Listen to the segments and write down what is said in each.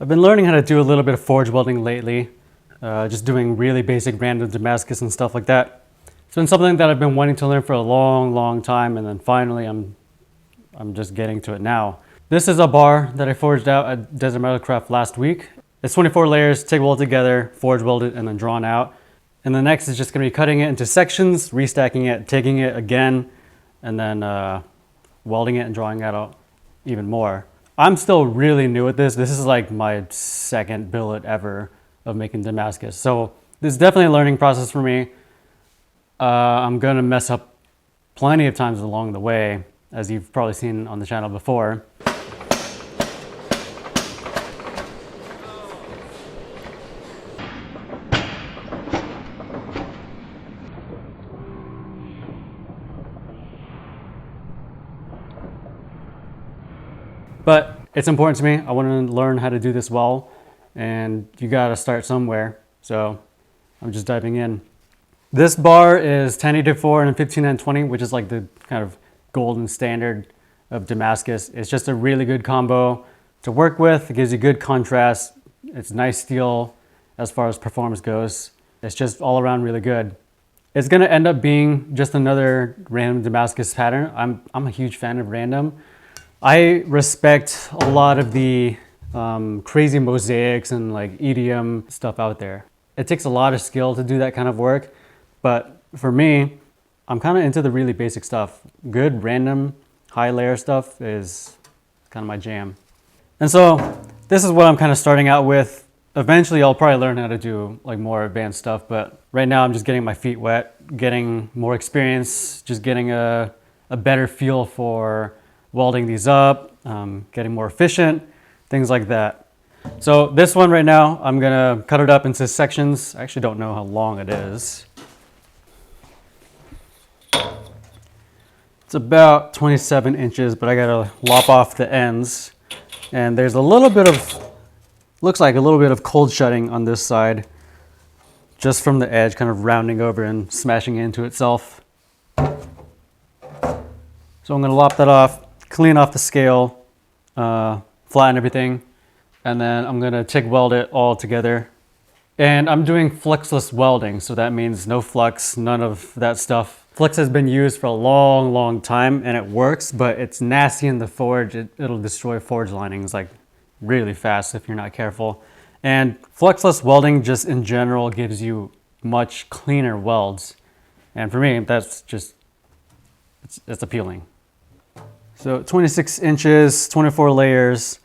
I've been learning how to do a little bit of forge welding lately, just doing really basic random Damascus and stuff like that. It's been something that I've been wanting to learn for a long time, and then finally I'm just getting to it now. This is a bar that I forged out at Desert Metalcraft last week. It's 24 layers, TIG welded together, forge welded, and then drawn out. And the next is just going to be cutting it into sections, restacking it, TIGging it again, and then welding it and drawing it out even more. I'm still really new at this. This is like my second billet ever of making Damascus. So this is definitely a learning process for me. I'm going to mess up plenty of times along the way, as you've probably seen on the channel before. But it's important to me. I want to learn how to do this well, and you got to start somewhere. So I'm just diving in. This bar is 1084 and 15N20, which is like the kind of golden standard of Damascus. It's just a really good combo to work with. It gives you good contrast. It's nice steel as far as performance goes. It's just all around really good. It's going to end up being just another random Damascus pattern. I'm a huge fan of random. I respect a lot of the crazy mosaics and like EDM stuff out there. It takes a lot of skill to do that kind of work, but for me, I'm kind of into the really basic stuff. Good random high layer stuff is kind of my jam. And so this is what I'm kind of starting out with. Eventually I'll probably learn how to do like more advanced stuff, but right now I'm just getting my feet wet, getting more experience, just getting a better feel for welding these up, getting more efficient, things like that. So this one right now, I'm gonna cut it up into sections. I actually don't know how long it is. It's about 27 inches, but I gotta lop off the ends. And there's a little bit of, looks like a little bit of cold shutting on this side, just from the edge, kind of rounding over and smashing into itself. So I'm gonna lop that off, clean off the scale, flatten everything, and then I'm gonna TIG weld it all together. And I'm doing fluxless welding, so that means no flux, none of that stuff. Flux has been used for a long time and it works, but it's nasty in the forge. It'll destroy forge linings like really fast if you're not careful. And fluxless welding just in general gives you much cleaner welds. And for me, that's just, it's appealing. So 26 inches, 24 layers.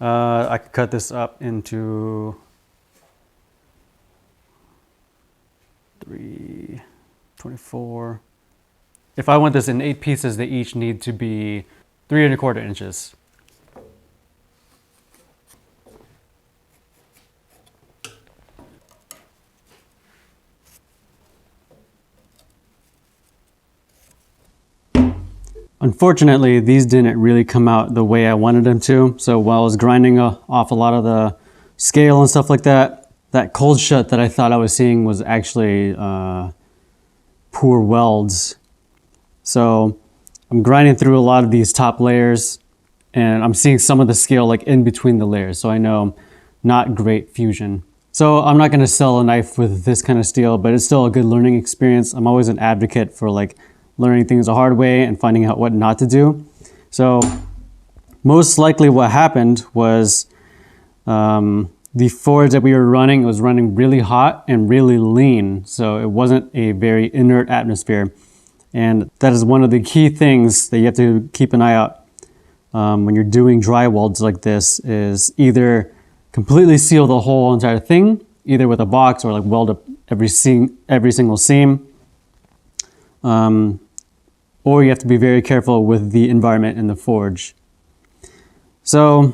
I could cut this up into 24. If I want this in 8 pieces, they each need to be 3 1/4 inches. Unfortunately, these didn't really come out the way I wanted them to. So while I was grinding off a lot of the scale and stuff like that, that cold shut that I thought I was seeing was actually poor welds. So I'm grinding through a lot of these top layers and I'm seeing some of the scale like in between the layers. So I know not great fusion. So I'm not gonna sell a knife with this kind of steel, but it's still a good learning experience. I'm always an advocate for like learning things the hard way and finding out what not to do. So most likely what happened was the forge that we were running was running really hot and really lean. So it wasn't a very inert atmosphere. And that is one of the key things that you have to keep an eye out when you're doing dry welds like this, is either completely seal the whole entire thing, either with a box or like weld up every single seam. Or you have to be very careful with the environment in the forge. So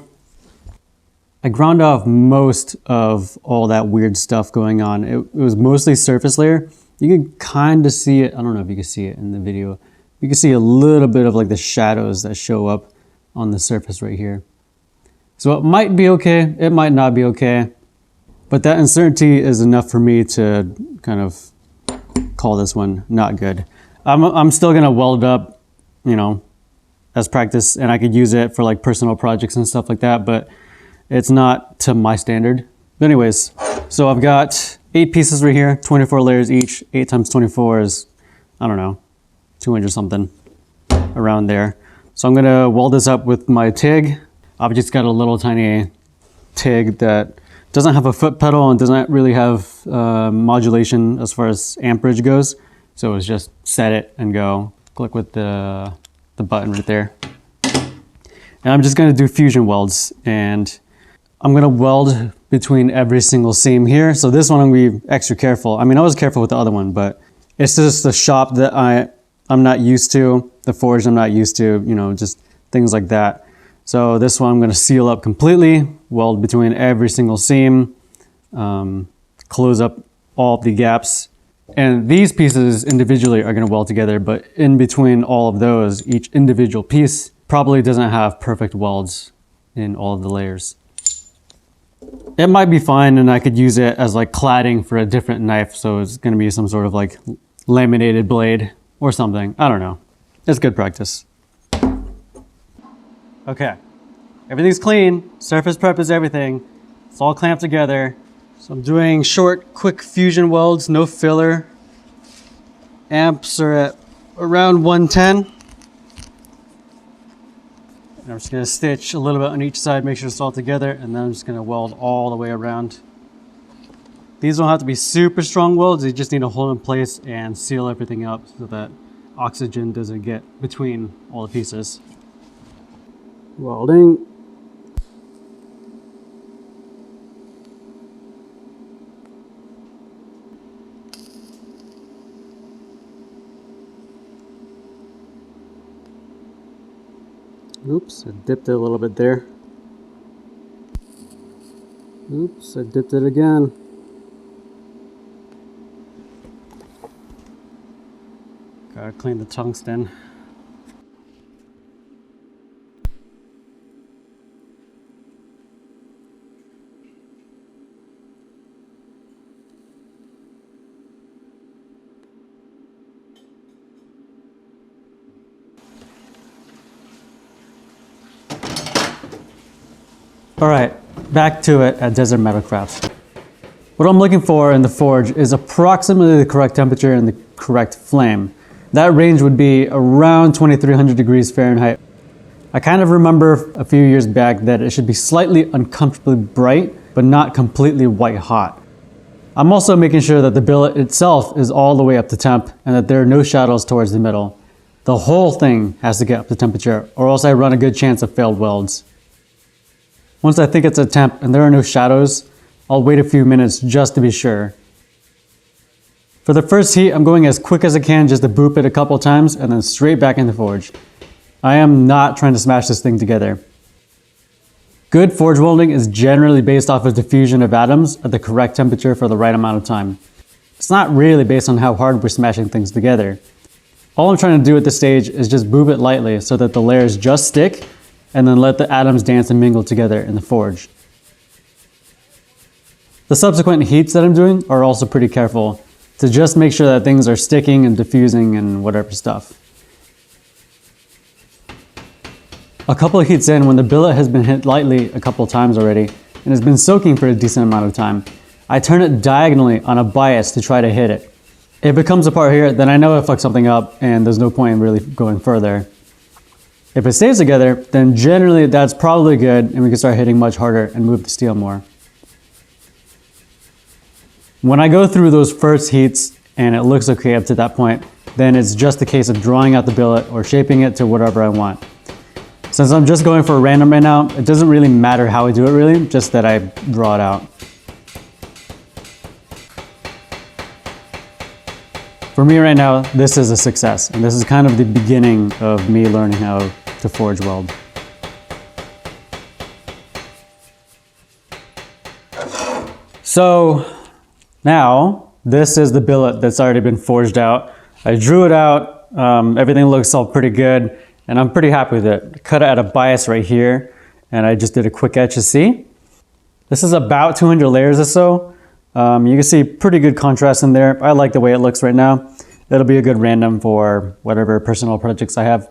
I ground off most of all that weird stuff going on. It was mostly surface layer. You can kind of see it. I don't know if you can see it in the video. You can see a little bit of like the shadows that show up on the surface right here. So it might be okay. It might not be okay. But that uncertainty is enough for me to kind of call this one not good. I'm still gonna weld up, you know, as practice, and I could use it for like personal projects and stuff like that, but it's not to my standard. But anyways, so I've got 8 pieces right here, 24 layers each. 8 times 24 is, I don't know, 200 something around there. So I'm gonna weld this up with my TIG. I've just got a little tiny TIG that doesn't have a foot pedal and doesn't really have modulation as far as amperage goes. So it's just set it and go. Click with the button right there. And I'm just gonna do fusion welds, and I'm gonna weld between every single seam here. So this one I'm gonna be extra careful. I mean, I was careful with the other one, but it's just the shop that I'm not used to, the forge I'm not used to, you know, just things like that. So this one I'm gonna seal up completely, weld between every single seam, close up all of the gaps. And these pieces individually are gonna weld together, but in between all of those, each individual piece probably doesn't have perfect welds in all of the layers. It might be fine, and I could use it as like cladding for a different knife. So it's gonna be some sort of like laminated blade or something. I don't know. It's good practice. Okay, everything's clean. Surface prep is everything. It's all clamped together. So I'm doing short, quick fusion welds, no filler. Amps are at around 110. And I'm just gonna stitch a little bit on each side, make sure it's all together, and then I'm just gonna weld all the way around. These don't have to be super strong welds, they just need to hold in place and seal everything up so that oxygen doesn't get between all the pieces. Welding. Oops, I dipped it a little bit there. Oops, I dipped it again. Gotta clean the tungsten. All right, back to it at Desert Metal Crafts. What I'm looking for in the forge is approximately the correct temperature and the correct flame. That range would be around 2300 degrees Fahrenheit. I kind of remember a few years back that it should be slightly uncomfortably bright, but not completely white hot. I'm also making sure that the billet itself is all the way up to temp and that there are no shadows towards the middle. The whole thing has to get up to temperature, or else I run a good chance of failed welds. Once I think it's at temp and there are no shadows, I'll wait a few minutes just to be sure. For the first heat, I'm going as quick as I can just to boop it a couple times and then straight back in the forge. I am not trying to smash this thing together. Good forge welding is generally based off of diffusion of atoms at the correct temperature for the right amount of time. It's not really based on how hard we're smashing things together. All I'm trying to do at this stage is just boop it lightly so that the layers just stick, and then let the atoms dance and mingle together in the forge. The subsequent heats that I'm doing are also pretty careful to just make sure that things are sticking and diffusing and whatever stuff. A couple of heats in, when the billet has been hit lightly a couple times already and has been soaking for a decent amount of time, I turn it diagonally on a bias to try to hit it. If it comes apart here, then I know I fucked something up and there's no point in really going further. If it stays together, then generally that's probably good and we can start hitting much harder and move the steel more. When I go through those first heats and it looks okay up to that point, then it's just a case of drawing out the billet or shaping it to whatever I want. Since I'm just going for a random right now, it doesn't really matter how I do it really, just that I draw it out. For me right now, this is a success, and this is kind of the beginning of me learning how to forge weld. So now this is the billet that's already been forged out. I drew it out, everything looks all pretty good, and I'm pretty happy with it. I cut it at a bias right here, and I just did a quick etch to see. This is about 200 layers or so. You can see pretty good contrast in there. I like the way it looks right now. That'll be a good random for whatever personal projects I have.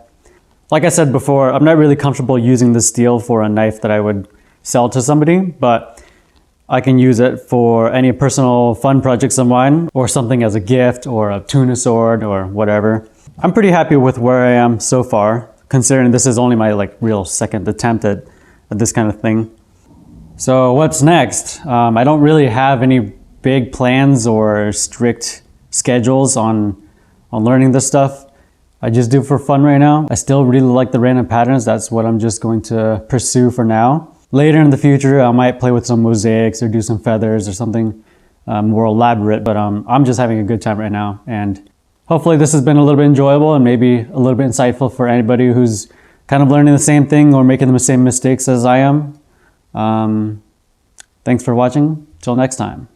Like I said before, I'm not really comfortable using this steel for a knife that I would sell to somebody, but I can use it for any personal fun projects of mine, or something as a gift, or a tuna sword, or whatever. I'm pretty happy with where I am so far, considering this is only my like real second attempt at this kind of thing. So what's next? I don't really have any big plans or strict schedules on learning this stuff. I just do it for fun right now. I still really like the random patterns. That's what I'm just going to pursue for now. Later in the future, I might play with some mosaics or do some feathers or something more elaborate, but I'm just having a good time right now. And hopefully this has been a little bit enjoyable and maybe a little bit insightful for anybody who's kind of learning the same thing or making the same mistakes as I am. Thanks for watching. Till next time.